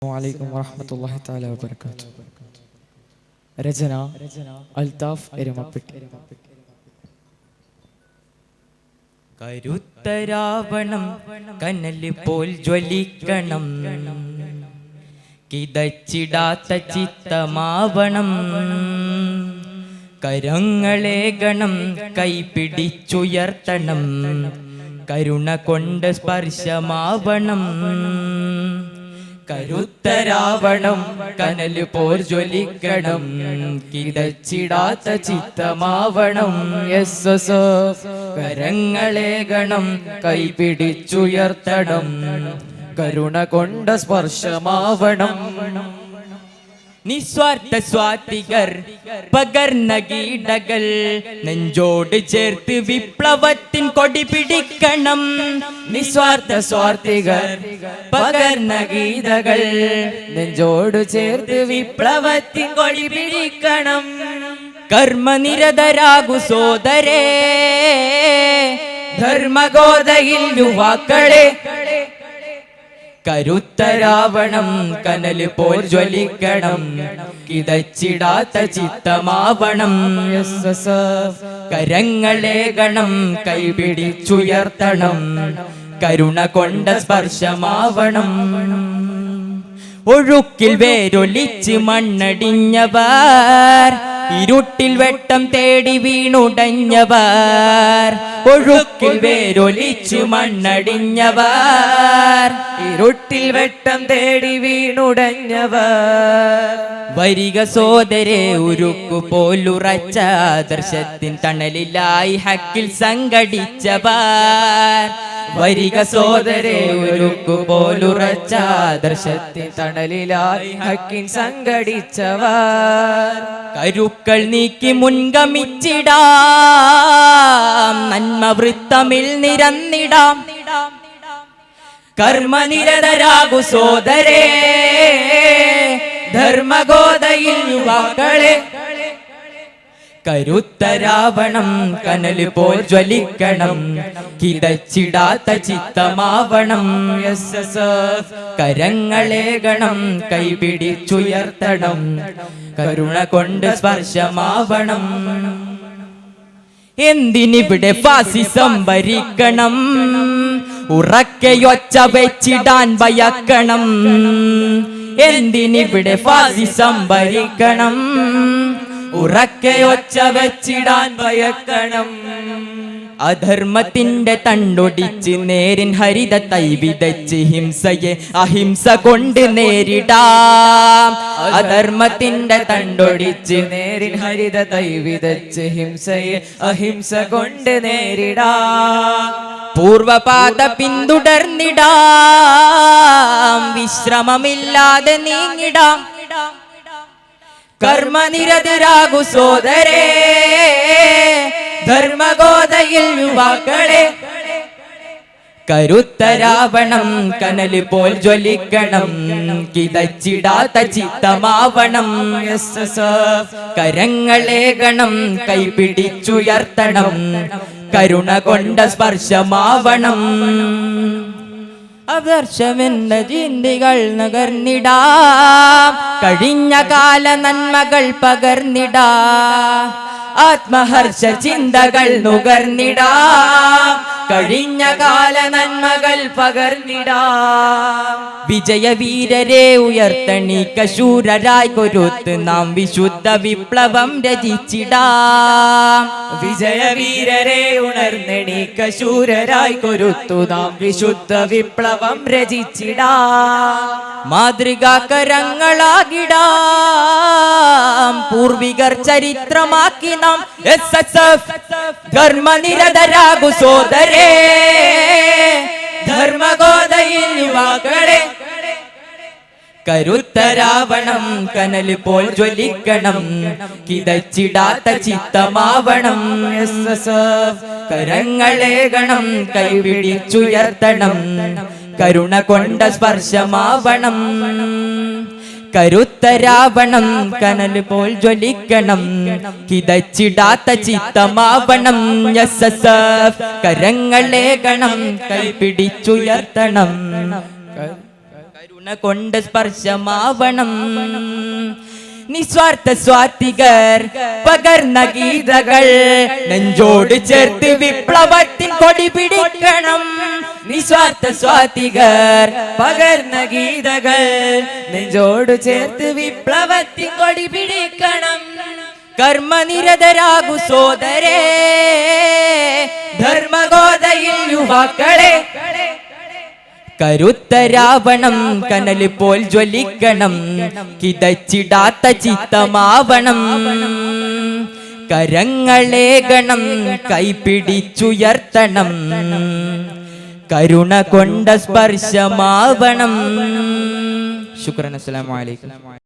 അലൈക്കും വറഹ്മത്തുള്ളാഹി തആല വബറകാതുഹു. രചന അൽതാഫ് എരുമപ്പെട്ടി. കരുത്തരാവണം കനല് പോൽ ജ്വലിക്കണം, കിതച്ചിടാത്ത ചിത്തമാവണം, കരങ്ങളെ ഗണം കൈപിടിച്ചുയർത്തണം, കരുണ കൊണ്ട് സ്പർശമാവണം. കരുത്തരാവണം കനല് പോൽ ജ്വലിക്കണം, കിതച്ചിടാത്ത ചിത്തമാവണം. കരങ്ങളെ ഗണം കൈപിടിച്ചുയർത്തണം, കരുണ കൊണ്ട് സ്പർശമാവണം. നിസ്വാർത്ഥ സ്വാതികർ പകർന്ന കീടകൾ നെഞ്ചോട് ചേർത്ത് വിപ്ലവത്തിൻ കൊടി പിടിക്കണം. നിസ്വാർത്ഥ സ്വാർത്ഥികർ പകർന്ന ഗീതകൾ നെഞ്ചോട് ചേർത്ത് വിപ്ലവത്തിൻ കൊടി പിടിക്കണം. കർമ്മനിരതരാകു സോദരേ, ധർമ്മഗോതയിൽ യുവാക്കളെ, കരുത്തരാവണം കനല് പോൽ ജ്വലിക്കണം, കിതച്ചിടാത്ത ചിത്തമാവണം. കരങ്ങളെ ഗണം കൈപിടിച്ചുയർത്തണം, കരുണ കൊണ്ട സ്പർശമാവണം. ഒഴുക്കിൽ വേരൊലിച്ച് മണ്ണടിഞ്ഞവർ, ഇരുട്ടിൽ വെട്ടം തേടി വീണുടഞ്ഞവർ. ഒഴുക്കിൽ വേരൊലിച്ച് മണ്ണടിഞ്ഞവർ, ഇരുട്ടിൽ വെട്ടം തേടി വീണുടഞ്ഞവർ. വരിക സോദരെ ഉരുക്കു പോലുറച്ച ആദർശത്തിൻ തണലിലായി ഹക്കിൽ സംഘടിച്ചവർ. വരിക സോദരെ ഉരുക്കു പോലുറച്ച ആദർശത്തിൻ തണലിലായി ഹക്കിൻ സംഘടിച്ചവർ. കരുക്കൾ നീക്കി മുൻഗമിച്ചിടാം, നന്മ വൃത്തമിൽ നിരന്നിടാം. കർമ്മനിരതരാകു സോദരേ, ധർമ്മഗോതയിൽ യുവാക്കളെ, കരുത്തരാവണം കനല് പോൽ ജ്വലിക്കണം, കിതച്ചിടാത്ത ചിത്തമാവണം. കരങ്ങളെ ഗണം കൈപിടിച്ചുയർത്തണം, കരുണ കൊണ്ട് സ്പർശമാവണം. എന്തിനിവിടെ ഫാസിസം ഭരിക്കണം, ഉറക്കെയൊച്ച വെച്ചിടാൻ ഭയക്കണം. എന്തിനിവിടെ ഫാസിസം ഭരിക്കണം, ഉറക്കെയൊച്ച വെച്ചിടാൻ ഭയക്കണം. അധർമ്മത്തിന്റെ തണ്ടൊടിച്ച് നേരിൻ ഹരിത തൈ വിതച്ച് ഹിംസയെ അഹിംസ കൊണ്ട് നേരിടാം. അധർമ്മത്തിന്റെ തണ്ടൊടിച്ച് നേരിൻ ഹരിത തൈ വിതച്ച് ഹിംസയെ അഹിംസ കൊണ്ട് നേരിടാം. പൂർവപാത പിന്തുടർന്നിടാം, വിശ്രമമില്ലാതെ നീങ്ങിടാം. കർമ്മനിരതരാകു സോദരേ, ധർമ്മഗോതയിൽ യുവാക്കളെ, കരുത്തരാവണം കനല് പോൽ ജ്വലിക്കണം, കിതച്ചിടാത്ത ചിത്തമാവണം. കരങ്ങളെ ഗണം കൈപിടിച്ചുയർത്തണം, കരുണ കൊണ്ട സ്പർശമാവണം. ആദർശമെന്ന ചിന്തികൾ നഗർന്നിടാം, കഴിഞ്ഞ കാല നന്മകൾ പകർന്നിടാം. ആത്മഹർഷ ചിന്തകൾ നുകർന്നിടാം, കഴിഞ്ഞ കാല നന്മകൾ പകർന്നിടാം. വിജയവീരരെ ഉയർത്തണിക്ക ശൂരരായി കൊരുത്ത് നാം വിശുദ്ധ വിപ്ലവം രചിച്ചിടാം. വിജയവീരരെ ഉണർന്നെണീക്ക ശൂരരായി കൊരുത്തു നാം വിശുദ്ധ വിപ്ലവം രചിച്ചിടാം. മാതൃകാ കരങ്ങളാകിടാം, പൂർവികർ ചരിത്രമാക്കി നാം. ധർമ്മനിരതരാകു സോദരേ, ധർമ്മഗോതയിൽ യുവാക്കളെ, കരുത്തരാവണം കനല് പോൽ ജ്വലിക്കണം, കിതച്ചിടാത്ത ചിത്തമാവണം. കരങ്ങളെ ഗണം കൈപിടിച്ചുയർത്തണം, കരുണ കൊണ്ട സ്പർശമാവണം. കരുത്തരാവണം കനല് പോൽ ജ്വലിക്കണം, കിതച്ചിടാത്ത ചിത്തമാവണം. കരങ്ങളെ ഗണം കൈപിടിച്ചുയർത്തണം, കരുണ കൊണ്ട് സ്പർശമാവണം നിസ്വാർത്ഥ സ്വാതികർ പകർന്ന ഗീതകൾ നെഞ്ചോട് ചേർത്ത് വിപ്ലവത്തിൻ കൊടി പിടിക്കണം നിസ്വാർത്ഥ സ്വാതികർ പകർന്ന ഗീതകൾ നെഞ്ചോട് ചേർത്ത് വിപ്ലവത്തിൻ കൊടി പിടിക്കണം കർമ്മനിരതരാകു സോദരേ ധർമ്മഗോതയിൽ യുവാക്കളെ കരുത്തരാവണം കനല് പോൽ ജ്വലിക്കണം കിതച്ചിടാത്ത ചിത്തമാവണം കരങ്ങളേകണം കൈപിടിച്ചുയർത്തണം കരുണ കൊണ്ട സ്പർശമാവണം ശുക്രൻ അസ്സലാമു അലൈക്കും